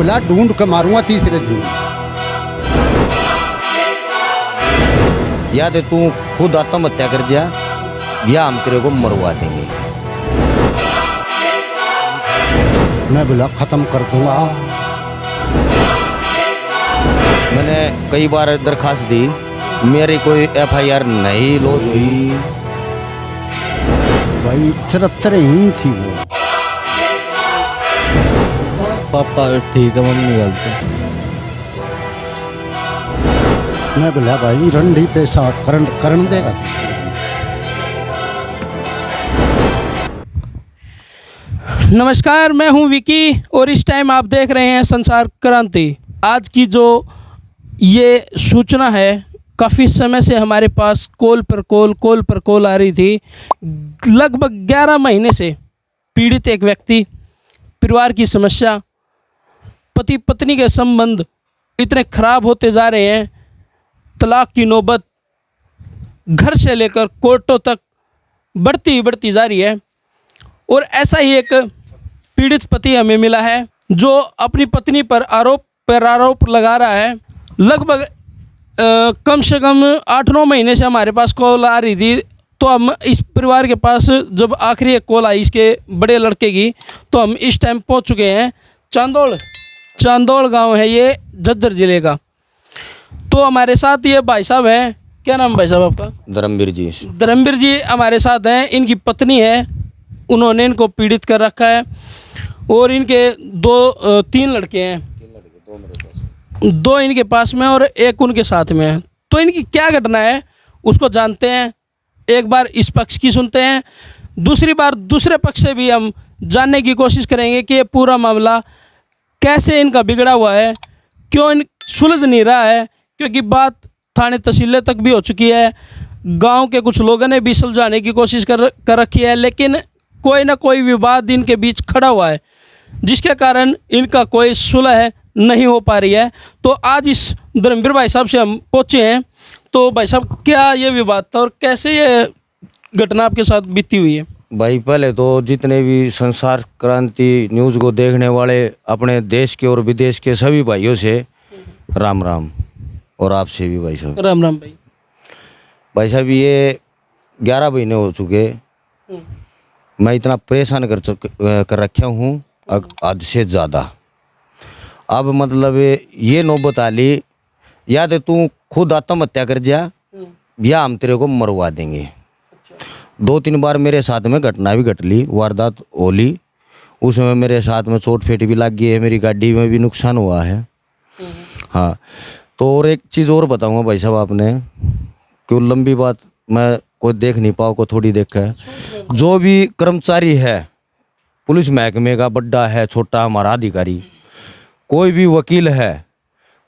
बोला ढूंढ के मारूंगा तीसरे दिन। या तो तू खुद आत्महत्या कर जा या हम तेरे को मरवा देंगे। मैं बोला खत्म कर दूंगा। मैंने कई बार दरखास्त दी, मेरी कोई FIR नहीं लॉन्च हुई। भाई चरित्रहीन थी वो। पापा ठीक है, मम्मी गलत है। मैं बोला भाई रंडी पैसा करण देगा। नमस्कार, मैं हूं विकी और इस टाइम आप देख रहे हैं संसार क्रांति। आज की जो ये सूचना है, काफ़ी समय से हमारे पास कॉल पर कॉल आ रही थी। लगभग 11 महीने से पीड़ित एक व्यक्ति, परिवार की समस्या, पति पत्नी के संबंध इतने खराब होते जा रहे हैं, तलाक की नौबत घर से लेकर कोर्टों तक बढ़ती जा रही है। और ऐसा ही एक पीड़ित पति हमें मिला है जो अपनी पत्नी पर आरोप लगा रहा है। लगभग कम से कम 8-9 महीने से हमारे पास कॉल आ रही थी। तो हम इस परिवार के पास जब आखिरी एक कॉल आई इसके बड़े लड़के की, तो हम इस टाइम पहुंच चुके हैं चांदोड़ गांव है ये, झज्जर जिले का। तो हमारे साथ ये भाई साहब हैं। क्या नाम भाई साहब आपका? धर्मवीर जी हमारे साथ हैं। इनकी पत्नी है, उन्होंने इनको पीड़ित कर रखा है और इनके 3 लड़के हैं, 2 इनके पास में और 1 उनके साथ में है। तो इनकी क्या घटना है उसको जानते हैं। एक बार इस पक्ष की सुनते हैं, दूसरी बार दूसरे पक्ष से भी हम जानने की कोशिश करेंगे कि ये पूरा मामला कैसे इनका बिगड़ा हुआ है, क्यों इन सुलझ नहीं रहा है। क्योंकि बात थाने तहसीलें तक भी हो चुकी है, गांव के कुछ लोगों ने भी सुलझाने की कोशिश कर रखी है, लेकिन कोई ना कोई विवाद इनके बीच खड़ा हुआ है, जिसके कारण इनका कोई सुलह नहीं हो पा रही है। तो आज इस धर्मवीर भाई साहब से हम पहुँचे हैं। तो भाई साहब, क्या ये विवाद था और कैसे ये घटना आपके साथ बीती हुई है? भाई पहले तो जितने भी संसार क्रांति न्यूज़ को देखने वाले अपने देश के और विदेश के सभी भाइयों से राम राम, और आपसे भी भाई साहब राम राम। भाई साहब ये 11 महीने हो चुके, मैं इतना परेशान कर रखा हूँ हद से ज़्यादा। अब मतलब ये नौबत आ ली, या तो तू खुद आत्महत्या कर जा या हम तेरे को मरवा देंगे। 2-3 बार मेरे साथ में घटना भी घट ली, वारदात होली, उसमें मेरे साथ में चोट फेट भी लग गई है, मेरी गाड़ी में भी नुकसान हुआ है। हाँ, तो और एक चीज़ और बताऊँगा भाई साहब आपने, क्यों लंबी बात मैं कोई देख नहीं पाओ को थोड़ी देखा है। जो भी कर्मचारी है पुलिस महकमे का, बड़ा है छोटा, हमारा अधिकारी, कोई भी वकील है,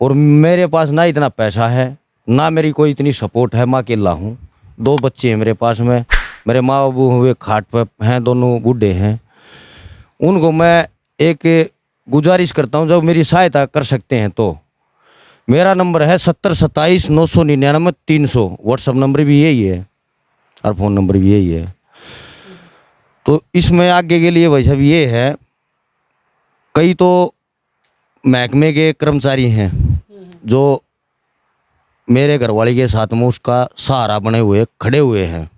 और मेरे पास ना इतना पैसा है ना मेरी कोई इतनी सपोर्ट है। मैं अकेला हूँ, 2 बच्चे हैं मेरे पास में, मेरे माँ बाबू हुए खाट पर हैं, दोनों बूढ़े हैं। उनको मैं एक गुजारिश करता हूँ, जब मेरी सहायता कर सकते हैं तो मेरा नंबर है 7027 999 300। व्हाट्सअप नंबर भी यही है और फ़ोन नंबर भी यही है। तो इसमें आगे के लिए भाई साहब ये है, कई तो महकमे के कर्मचारी हैं जो मेरे घरवाली के साथ में उसका सहारा बने हुए खड़े हुए हैं।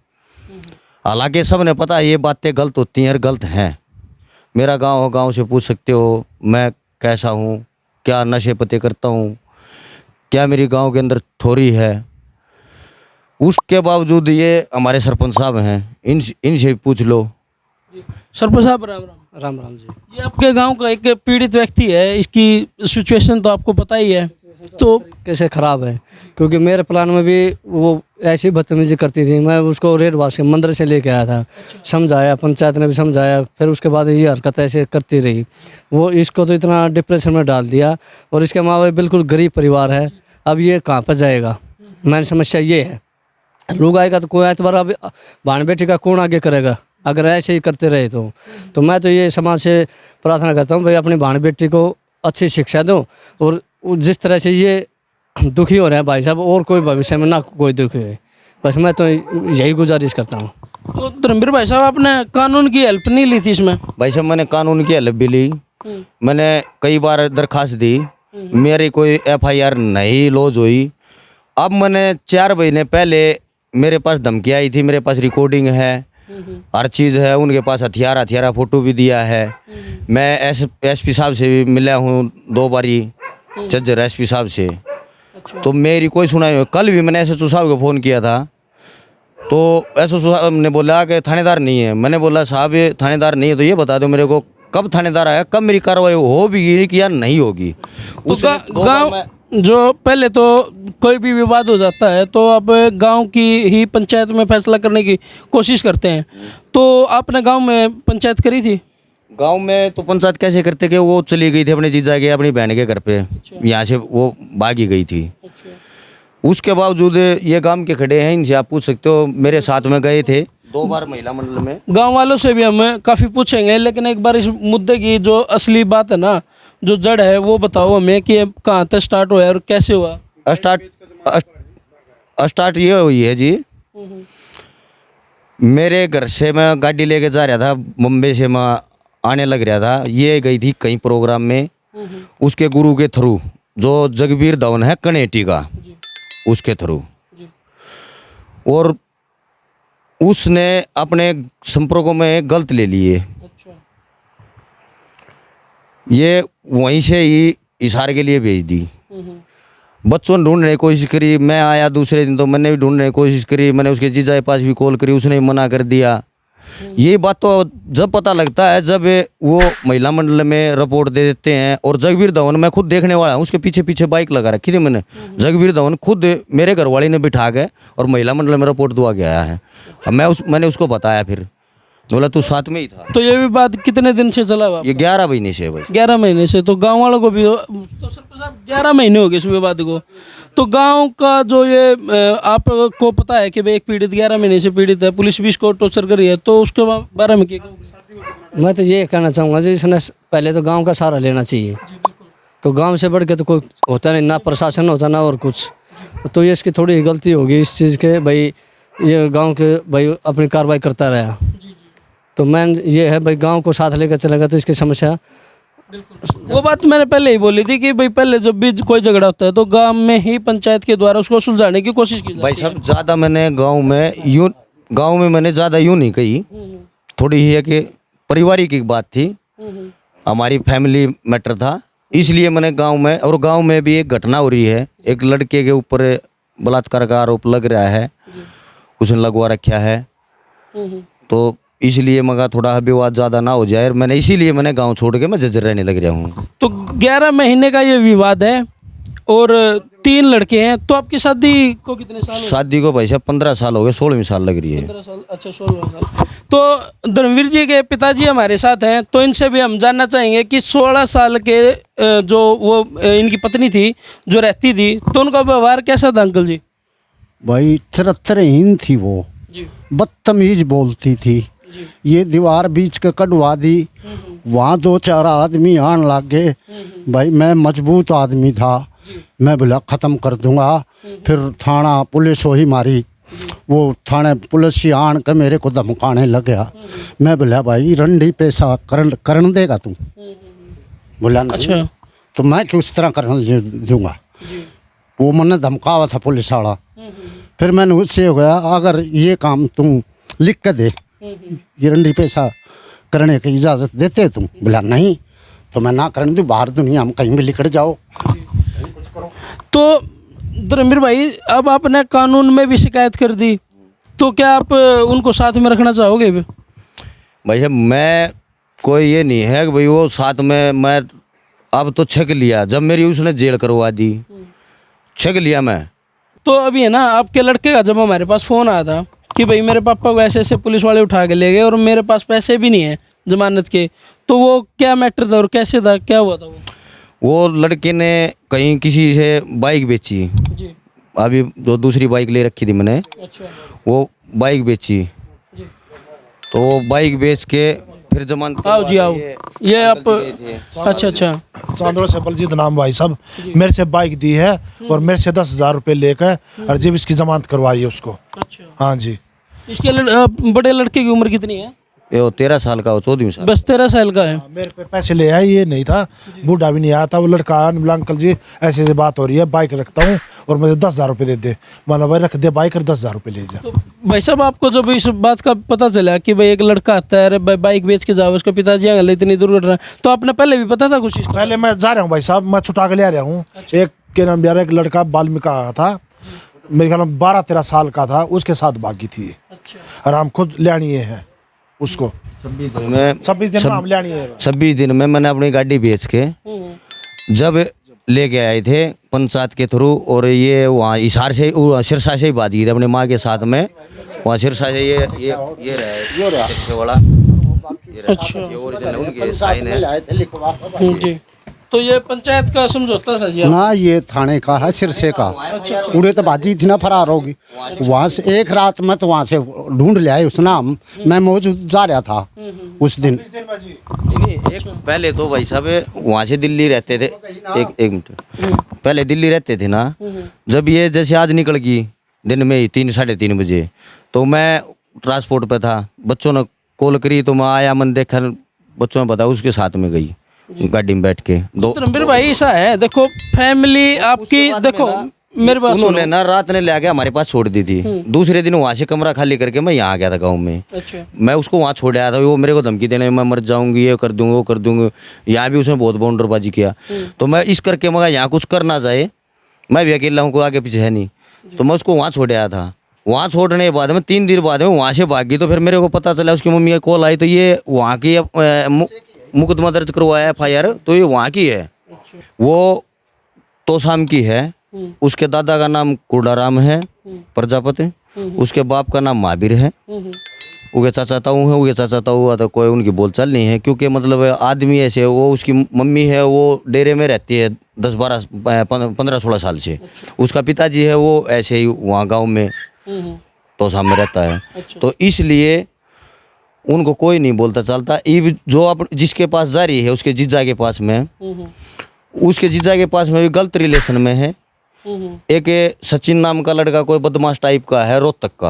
हालांकि सब ने पता है ये बातें गलत होती हैं और गलत हैं। मेरा गांव से पूछ सकते हो मैं कैसा हूँ, क्या नशे पते करता हूँ, क्या मेरी गांव के अंदर थोड़ी है। उसके बावजूद ये हमारे सरपंच साहब हैं, इनसे पूछ लो। सरपंच साहब राम राम। राम राम जी। ये आपके गांव का एक पीड़ित व्यक्ति है, इसकी सिचुएशन तो आपको पता ही है। तो कैसे ख़राब है, क्योंकि मेरे प्लान में भी वो ऐसी बदतमीजी करती थी। मैं उसको रेडवास के मंदिर से लेके आया था, समझाया, पंचायत ने भी समझाया, फिर उसके बाद ये हरकत ऐसे करती रही। वो इसको तो इतना डिप्रेशन में डाल दिया, और इसके माँ बाप बिल्कुल गरीब परिवार है। अब ये कहाँ पर जाएगा, मेन समस्या ये है। लोग आएगा तो कोई एतबार अब भाण बेटी का कौन आगे करेगा अगर ऐसे ही करते रहे तो मैं तो ये समाज से प्रार्थना करता हूँ भाई, अपनी भाण बेटी को अच्छी शिक्षा दो, और जिस तरह से ये दुखी हो रहे हैं भाई साहब, और कोई भविष्य में ना कोई दुखी हो। बस मैं तो यही गुजारिश करता हूँ। तो धर्मवीर भाई साहब, आपने कानून की हेल्प नहीं ली थी इसमें? भाई साहब मैंने कानून की हेल्प भी ली, मैंने कई बार दरखास्त दी, मेरी कोई FIR नहीं लॉन्च हुई। अब मैंने 4 महीने पहले मेरे पास धमकी आई थी, मेरे पास रिकॉर्डिंग है, हर चीज़ है, उनके पास हथियार फोटो भी दिया है। मैं SP साहब से भी मिला हूँ 2 बारी, झज्जर SP साहब से। तो मेरी कोई सुनाई नहीं। कल भी मैंने SHO साहब को फ़ोन किया था, तो SHO साहब ने बोला कि थानेदार नहीं है। मैंने बोला साहब ये थानेदार नहीं है तो ये बता दो मेरे को कब थानेदार आया, कब मेरी कार्रवाई होगी कि या नहीं होगी। गांव जो पहले तो कोई भी विवाद हो जाता है तो अब गांव की ही पंचायत में फैसला करने की कोशिश करते हैं। तो आपने गांव में पंचायत करी थी? गांव में तो पंचायत कैसे करते कि वो चली गई थी अपने जीजा के, अपनी बहन के घर पे, यहाँ से वो भागी गई थी। उसके बावजूद ये गांव के खड़े हैं, इनसे आप पूछ सकते हो, मेरे साथ में गए थे 2 बार महिला मंडल में। गांव वालों से भी हम काफ़ी पूछेंगे, लेकिन एक बार इस मुद्दे की जो असली बात है ना, जो जड़ है, वो बताओ हमें कि कहाँ तक स्टार्ट हुआ और कैसे हुआ। स्टार्ट ये हुई है जी, मेरे घर से मैं गाड़ी लेके जा रहा था, मुंबई से मैं आने लग रहा था। ये गई थी कहीं प्रोग्राम में, उसके गुरु के थ्रू, जो जगबीर धवन है कनेटी का, उसके थ्रू, और उसने अपने संपर्कों में गलत ले लिए। ये वहीं से ही इशारे के लिए भेज दी। बच्चों ने ढूंढने की कोशिश करी, मैं आया दूसरे दिन तो मैंने भी ढूंढने की कोशिश करी, मैंने उसके जीजा के पास भी कॉल करी, उसने भी मना कर दिया। ये बात तो जब पता लगता है जब वो महिला मंडल में रिपोर्ट दे देते हैं। और जगबीर धवन मैं खुद देखने वाला हूँ, उसके पीछे पीछे बाइक लगा रखी थी मैंने। जगबीर धवन खुद मेरे घर वाली ने बिठा के और महिला मंडल में रिपोर्ट दुआ के आया है। अब मैंने उसको बताया, फिर बोला तू साथ में ही था। तो ये विवाद कितने दिन से चला हुआ? ये 11 महीने से है भाई। 11 महीने से। तो गांव वालों को भी तो सरपंच साहब 11 महीने हो गए इस विवाद को। तो गांव का जो ये आपको पता है कि भाई एक पीड़ित 11 महीने से पीड़ित है, पुलिस भी इसको टॉर्चर कर रही है, तो उसके बारे में क्या कहोगे? मैं तो ये कहना चाहूँगा जी, इसने पहले तो गांव का सहारा लेना चाहिए। तो गांव से बढ़ के तो कोई होता नहीं, ना प्रशासन होता ना और कुछ। तो ये इसकी थोड़ी गलती होगी इस चीज़ के, भाई ये गांव के भाई अपनी कार्रवाई करता रहा। तो मेन ये है भाई गांव को साथ लेकर चलेगा तो इसकी समस्या। वो बात मैंने पहले ही बोली थी कि भाई पहले जब भी कोई झगड़ा होता है तो गांव में ही पंचायत के द्वारा उसको सुलझाने की कोशिश की भाई साहब। ज़्यादा मैंने गांव में मैंने ज़्यादा यूँ नहीं कही, थोड़ी ही है कि पारिवारिक एक बात थी, हमारी फैमिली मैटर था, इसलिए मैंने गांव में। और गांव में भी एक घटना हो रही है, एक लड़के के ऊपर बलात्कार का आरोप लग रहा है, उसने लगवा रखा है। तो इसलिए मगा थोड़ा विवाद ज़्यादा ना हो जाए, मैंने इसीलिए मैंने गांव छोड़ के मैं झज्जर रहने लग रहा हूँ। तो 11 महीने का ये विवाद है और 3 लड़के हैं। तो आपकी शादी को कितने साल? शादी को भाई साहब 15 साल हो गए, 16वीं साल लग रही है। 15 साल, अच्छा 16 साल। तो धर्मवीर जी के पिताजी हमारे साथ हैं, तो इनसे भी हम जानना चाहेंगे कि 16 साल के जो वो इनकी पत्नी थी जो रहती थी, तो उनका व्यवहार कैसा था अंकल जी? भाई चरित्रहीन थी वो, बदतमीज बोलती थी। ये दीवार बीच के कटवा दी, वहाँ 2-4 आदमी आन लग गए। भाई मैं मजबूत आदमी था, मैं बोला ख़त्म कर दूंगा। फिर थाना पुलिस वही मारी, वो थाने पुलिस ही आन के मेरे को धमकाने लग गया। मैं बोला भाई रंडी पैसा करन देगा तू? बोला नहीं। अच्छा। तो मैं क्यों इस तरह करने दूंगा? वो मैंने धमकावा था पुलिस वाला। फिर मैंने उससे हो गया, अगर ये काम तुम लिख के दे, ये रंडी पैसा करने की इजाज़त देते हो तुम? बोला नहीं। तो मैं ना करने दूँ, बाहर दुनिया में कहीं भी लिखट जाओ। तो धर्मवीर भाई, अब आपने कानून में भी शिकायत कर दी, तो क्या आप उनको साथ में रखना चाहोगे? भाई साहब मैं कोई ये नहीं है कि भाई वो साथ में, मैं अब तो छक लिया, जब मेरी उसने जेल करवा दी, छक लिया मैं। तो अभी है ना, आपके लड़के का जब हमारे पास फ़ोन आया था कि भाई मेरे पापा को ऐसे ऐसे पुलिस वाले उठा के ले गए और मेरे पास पैसे भी नहीं है जमानत के, तो वो क्या मैटर था और कैसे था, क्या हुआ था? वो लड़के ने कहीं किसी से बाइक बेची जी। अभी जो दूसरी बाइक ले रखी थी मैंने, अच्छा। वो बाइक बेची। जी। तो वो बाइक बेच के फिर जमानत। आओ जी आओ, ये आप। अच्छा अच्छा। चांदोड़ से बलजीत नाम भाई साहब, मेरे से बाइक दी है और मेरे से 10,000 रुपये लेकर और जब इसकी जमानत करवाई है उसको। अच्छा। हाँ जी। इसके बड़े लड़के की उम्र कितनी है? ये वो 13 साल का, वो 14वीं साल। बस 13 साल का है। मेरे पे पैसे ले आए, ये नहीं था, बूढ़ा भी नहीं आया था। वो लड़का आया, बोला अंकल जी ऐसे ऐसे बात हो रही है, बाइक रखता हूँ और मुझे 10,000 रुपये दे दे। माना भाई रख दे बाइक और 10,000 रुपये ले जा। तो भाई साहब आपको जब इस बात का पता चला कि भाई एक लड़का आता है, अरे भाई बाइक बेच के जाओ, उसके पिताजी आगे इतनी दुर्घटना, तो आपने पहले भी पता था कुछ इसका? पहले मैं जा रहा हूँ भाई साहब, मैं छुटा के ले आ रहा हूँ। एक के नाम यार, एक लड़का वाल्मीकि आया था, मेरे ख्याल में 12-13 साल का था, उसके साथ भागी थी। और हम खुद ले आनी है उसको 26 दिन में हम ले आनी है। 26 दिन में मैंने अपनी गाड़ी बेच के जब लेके आए थे पंचायत के थ्रू, और ये वहाँ हिसार से सिरसा से ही बात की थी अपनी माँ के साथ में। वहाँ सिरसा से ये रहा वाला, अच्छा, ये ओरिजिनल उनके साइन है। जी। तो ये पंचायत का समझौता था जी? ना ये थाने का है, सिरसे का। उड़े तो बाजी थी ना, फरार होगी वहाँ से। एक रात में तो वहाँ से ढूंढ लिया है उस नाम, मैं मौजूद जा रहा था उस दिन। नहीं, एक पहले तो भाई साहब वहाँ से दिल्ली रहते थे, एक मिनट, पहले दिल्ली रहते थे ना। जब ये जैसे आज निकल गई दिन में ही 3-3:30 बजे, तो मैं ट्रांसपोर्ट पे था, बच्चों ने कॉल करी तो मैं आया, मन देखा, बच्चों ने बताया, उसके साथ में गई गाड़ी में बैठ के। धर्मवीर भाई ऐसा है, देखो फैमिली आपकी, देखो मेरे पास उन्होंने ना रात ने ले गया हमारे पास छोड़ दी थी। दूसरे दिन वहाँ से कमरा खाली करके मैं यहाँ आ गया था गाँव में। अच्छा। मैं उसको वहाँ छोड़ आया था, वो मेरे को धमकी देने, मैं मर जाऊंगी, ये कर दूंगा, वो कर दूंगा। यहाँ भी उसने बहुत बाउंडरबाजी किया। तो मैं इस करके मगर यहाँ कुछ कर ना जाए, मैं भी अकेला हूँ, कोई आगे पीछे है नहीं, तो मैं उसको वहाँ छोड़ आया था। वहाँ छोड़ने के बाद में 3 दिन बाद में वहाँ से भाग गई। तो फिर मेरे को पता चला, उसकी मम्मी का कॉल आई, तो ये वहाँ की मुकदमा दर्ज करवाया FIR, तो ये वहाँ की है। वो तोशाम की है। उसके दादा का नाम कुर्डाराम है प्रजापति, उसके बाप का नाम महावीर है। उगे चाचा ताऊ है, उगे चाचा ताऊ हुआ तो कोई उनकी बोलचाल नहीं है, क्योंकि मतलब आदमी ऐसे, वो उसकी मम्मी है वो डेरे में रहती है 10-12-15-16 साल से। उसका पिताजी है वो ऐसे ही वहाँ गाँव में तोशाम में रहता है। तो इसलिए उनको कोई नहीं बोलता चलता। ये जो जिसके पास जा रही है, उसके जीजा के पास में, उसके जीजा के पास में भी गलत रिलेशन में है। एक सचिन नाम का लड़का कोई बदमाश टाइप का है, रोहतक का,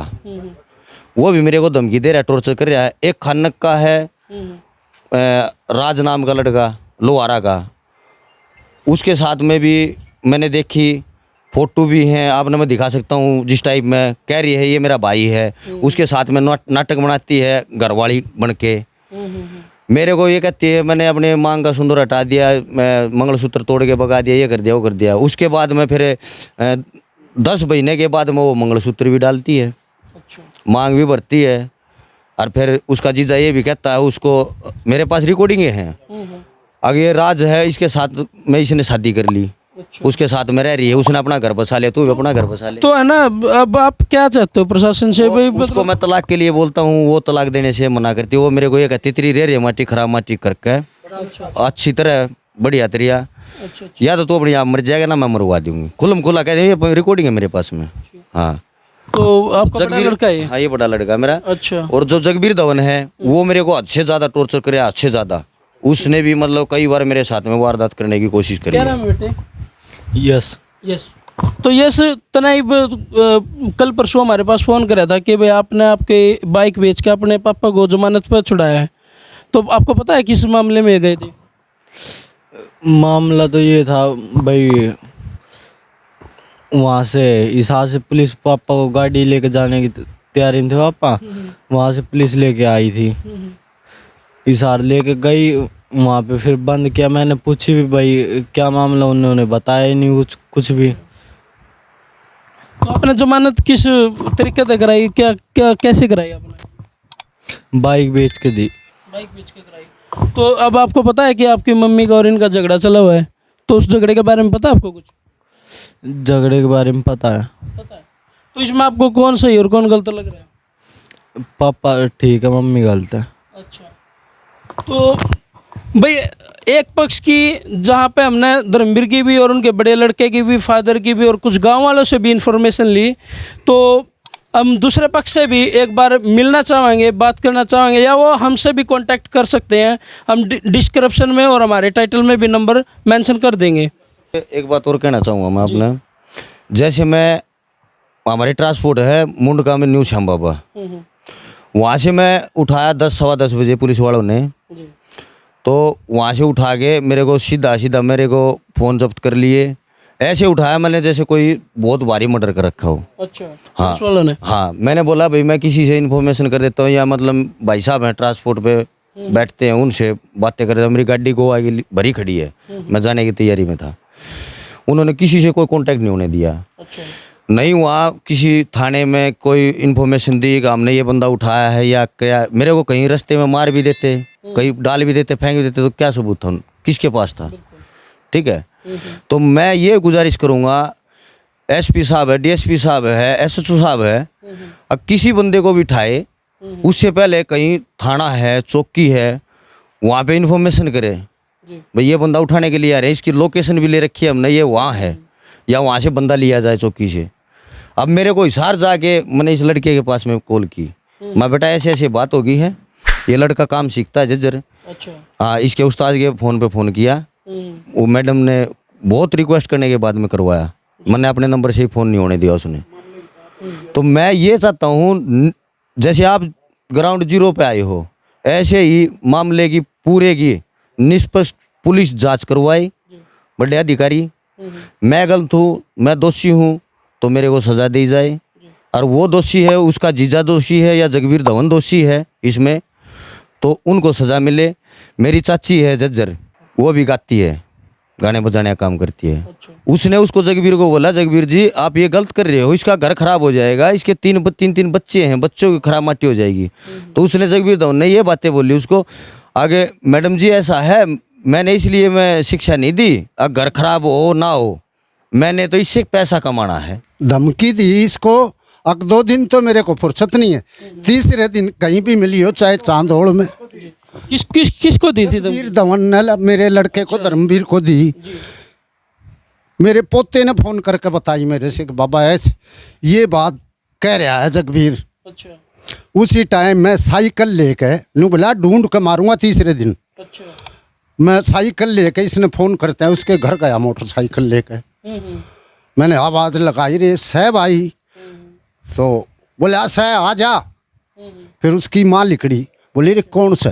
वो भी मेरे को धमकी दे रहा है, टॉर्चर कर रहा है। एक खानक का है, राज नाम का लड़का लोहारा का, उसके साथ में भी मैंने देखी, फोटो भी हैं, आपने मैं दिखा सकता हूँ। जिस टाइप में कह रही है ये मेरा भाई है, उसके साथ में नाटक बनाती है घरवाली बन के। मेरे को ये कहती है मैंने अपने मांग का सुंदर हटा दिया, मैं मंगलसूत्र तोड़ के भगा दिया, ये कर दिया, वो कर दिया। उसके बाद में फिर 10 महीने के बाद में वो मंगलसूत्र भी डालती है, मांग भी भरती है। और फिर उसका जीजा ये भी कहता है उसको, मेरे पास रिकॉर्डिंगें हैं, अगर ये राज है इसके साथ में इसने शादी कर ली, उसके साथ में रह रही है, उसने अपना घर बसा लिया, तू भी अपना घर बसा ले। तो है ना, अब आप क्या चाहते हो प्रशासन से भाई? उसको मैं तलाक के लिए बोलता हूँ, वो तलाक देने से मना करती है। वो मेरे को ये कहती तेरी रे माटी खराब माटी करके अच्छी तरह बढ़िया तरिया, या तो अपनी आप मर जाएगा ना मैं मरवा दूंगी, खुलम खुला कह दे, रिकॉर्डिंग है मेरे पास में। हाँ, तो आपका बड़ा लड़का है? हाँ, ये बड़ा लड़का मेरा। अच्छा। और जो जगबीर धवन है वो मेरे को अच्छे ज्यादा टॉर्चर करे, अच्छे ज्यादा। उसने भी मतलब कई बार मेरे साथ में वारदात करने की कोशिश करी। क्या नाम है बेटे? यस। यस। तो यस तनाइब कल परसों हमारे पास फ़ोन कराया था कि भाई आपने आपके बाइक बेच के अपने पापा को जमानत पर छुड़ाया है। तो आपको पता है किस मामले में गए थे? मामला तो ये था भाई, वहाँ से हिसार से पुलिस पापा को गाड़ी लेके जाने की तैयारी में थे पापा, वहाँ से पुलिस लेके आई थी, हिसार लेके गई, वहाँ पे फिर बंद किया। मैंने पूछी भी भाई क्या मामला, उन्होंने बताया ही नहीं कुछ भी। तो आपने जमानत किस तरीके से कराई, क्या क्या कैसे कराई आपने? बाइक बेच के दी। बाइक बेच के कराई। तो अब आपको पता है कि आपकी मम्मी का और इनका झगड़ा चला हुआ है, तो उस झगड़े के बारे में पता है आपको कुछ? झगड़े के बारे में पता है। पता है। तो इसमें आपको कौन सही और कौन गलत लग रहा है? पापा ठीक है, मम्मी गलत है। अच्छा। तो भाई एक पक्ष की जहाँ पे हमने धर्मवीर की भी और उनके बड़े लड़के की भी, फादर की भी और कुछ गांव वालों से भी इंफॉर्मेशन ली, तो हम दूसरे पक्ष से भी एक बार मिलना चाहेंगे, बात करना चाहेंगे, या वो हमसे भी कांटेक्ट कर सकते हैं। हम डिस्क्रिप्शन में और हमारे टाइटल में भी नंबर मेंशन कर देंगे। एक बात और कहना चाहूँगा मैं अपना, जैसे मैं हमारे ट्रांसपोर्ट है मुंडका में न्यू श्याम बाबा, वहाँ से मैं उठाया 10 सवा 10 बजे पुलिस वालों ने। तो वहाँ से उठा के मेरे को सीधा मेरे को फ़ोन जब्त कर लिए। ऐसे उठाया मैंने जैसे कोई बहुत भारी मर्डर कर रखा हो। अच्छा, हाँ पुलिस वालों ने? हाँ, मैंने बोला भाई मैं किसी से इन्फॉर्मेशन कर देता हूँ, या मतलब भाई साहब हैं ट्रांसपोर्ट पे बैठते हैं, उनसे बातें कर देता हूँ। मेरी गाड़ी गोवा की भरी खड़ी है, मैं जाने की तैयारी में था। उन्होंने किसी से कोई कांटेक्ट नहीं होने दिया। अच्छा, नहीं वहाँ किसी थाने में कोई इन्फॉर्मेशन दी कि हमने ये बंदा उठाया है या क्या। मेरे को कहीं रास्ते में मार भी देते, कहीं डाल भी देते, फेंक भी देते, तो क्या सबूत था किसके पास था? ठीक है। तो मैं ये गुजारिश करूँगा, एसपी साहब है, डीएसपी साहब है, एसएचओ साहब है, अब किसी बंदे को भी उठाए उससे पहले कहीं थाना है, चौकी है, वहाँ पे इन्फॉर्मेशन करे भाई ये बंदा उठाने के लिए आ रहे हैं, इसकी लोकेशन भी ले रखी है हमने, ये वहाँ है, या वहाँ से बंदा लिया जाए चौकी से। अब मेरे को हिसार जाके मैंने इस लड़के के पास में कॉल की, मैं बेटा ऐसे ऐसे बात हो गई है, ये लड़का काम सीखता है जज्जर। अच्छा, हाँ, इसके उस्ताद के फ़ोन पे फ़ोन किया, वो मैडम ने बहुत रिक्वेस्ट करने के बाद में करवाया, मैंने अपने नंबर से ही फ़ोन नहीं होने दिया उसने। तो मैं ये चाहता हूँ जैसे आप ग्राउंड जीरो पे आए हो, ऐसे ही मामले की पूरे की निष्पक्ष पुलिस जांच करवाई, बड़े अधिकारी। मैं गलत हूँ, मैं दोषी हूँ, तो मेरे को सज़ा दी जाए, और वो दोषी है, उसका जीजा दोषी है या जगवीर धवन दोषी है इसमें, तो उनको सज़ा मिले। मेरी चाची है जज्जर, वो भी गाती है, गाने बजाने का काम करती है। उसने उसको जगवीर को बोला, जगवीर जी आप ये गलत कर रहे हो, इसका घर खराब हो जाएगा, इसके तीन बच्चे हैं, बच्चों की खराब माटी हो जाएगी। तो उसने जगवीर धवन ने ये बातें बोली उसको आगे, मैडम जी ऐसा है, मैंने इसलिए मैं शिक्षा नहीं दी, अगर घर खराब हो ना हो, मैंने तो इससे पैसा कमाना है। धमकी दी इसको। अब 2 दिन तो मेरे को फुर्सत नहीं है, तीसरे दिन कहीं भी मिली हो, चाहे चांदोड़ में। किसको दी थी? धर्मवीर धवन ने मेरे लड़के को, धर्मवीर को दी। मेरे पोते ने फोन करके बताई मेरे से कि बाबा ऐसे ये बात कह रहा है जगवीर। अच्छा, उसी टाइम मैं साइकिल लेके नू बोला ढूंढ के मारूंगा तीसरे दिन। अच्छा, मैं साइकिल लेके, इसने फोन करते हैं उसके घर गया मोटरसाइकिल लेके। मैंने आवाज़ लगाई, रे साहब आई, तो बोला सह आ जा। फिर उसकी माँ लिखड़ी, बोली रे कौन से?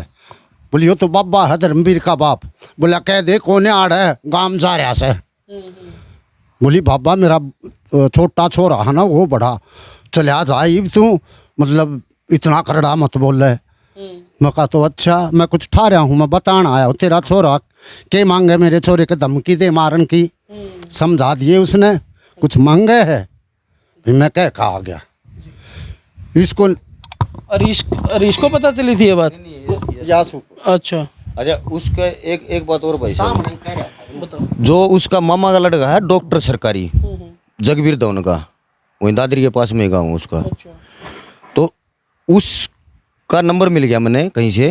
बोली वो तो बाबा है धर्मवीर का बाप। बोला कह दे कौन आड़ है, गांव जा रहा से। बोली बाबा मेरा छोटा छोरा है ना, वो बड़ा चलिया जाए तू, मतलब इतना करड़ा मत बोल रहे। मैं कहा तो अच्छा, मैं कुछ ठा रहा हूँ, मैं बताना आया हूँ, तेरा छोरा के मांगे मेरे छोरे के धमकी दे मारन की। समझा दिए उसने, कुछ मांगे है, फिर मैं कह कहा गया इसको। और इसको पता चली थी ये बात? यासु अच्छा, अच्छा, उसका एक बात और भाई साहब, बताओ। जो उसका मामा का लड़का है डॉक्टर सरकारी, जगवीर धवन का, वहीं दादरी के पास में गाँव उसका। अच्छा, तो उसका नंबर मिल गया मैंने कहीं से,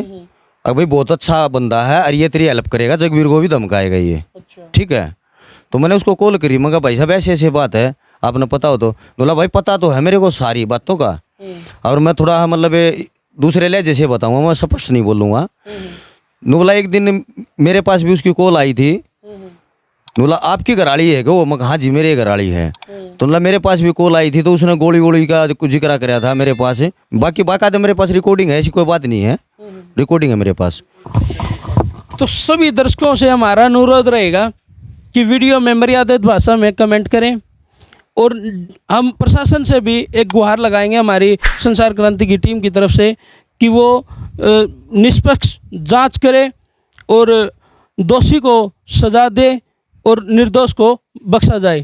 अब भाई बहुत अच्छा बंदा है और ये तेरी हेल्प करेगा, जगवीर को भी धमकाएगा ये। अच्छा, ठीक है। तो मैंने उसको कॉल करी, मैं कहा भाई साहब ऐसे ऐसे बात है, आपने पता हो? तो बोला भाई पता तो है मेरे को सारी बातों का, और मैं थोड़ा मतलब दूसरे लहजे से बताऊँगा, मैं स्पष्ट नहीं बोलूँगा। बोला एक दिन मेरे पास भी उसकी कॉल आई थी, बोला आपकी घराड़ी है क्या? वो मैं हाँ जी मेरे घराड़ी है। तो बोला मेरे पास भी कॉल आई थी, तो उसने गोली वोली का कुछ जिक्र कराया था मेरे पास। बाकी बाकायदा मेरे पास रिकॉर्डिंग है, ऐसी कोई बात नहीं है, रिकॉर्डिंग है मेरे पास। तो सभी दर्शकों से हमारा अनुरोध रहेगा कि वीडियो में मर्यादित भाषा में कमेंट करें, और हम प्रशासन से भी एक गुहार लगाएंगे हमारी संसार क्रांति की टीम की तरफ से कि वो निष्पक्ष जांच करे और दोषी को सजा दे और निर्दोष को बख्शा जाए।